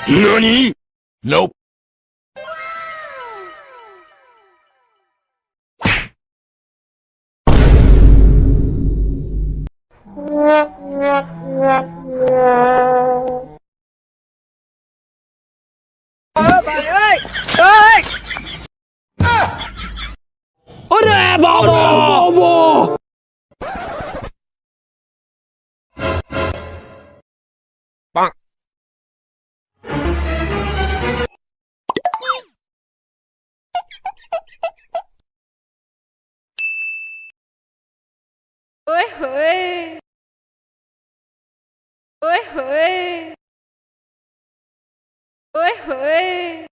何 Nope. Bạn ơi! Ơi! Ore baba! Bonk. Ôi ơi. Ôi ơi. Ôi ơi.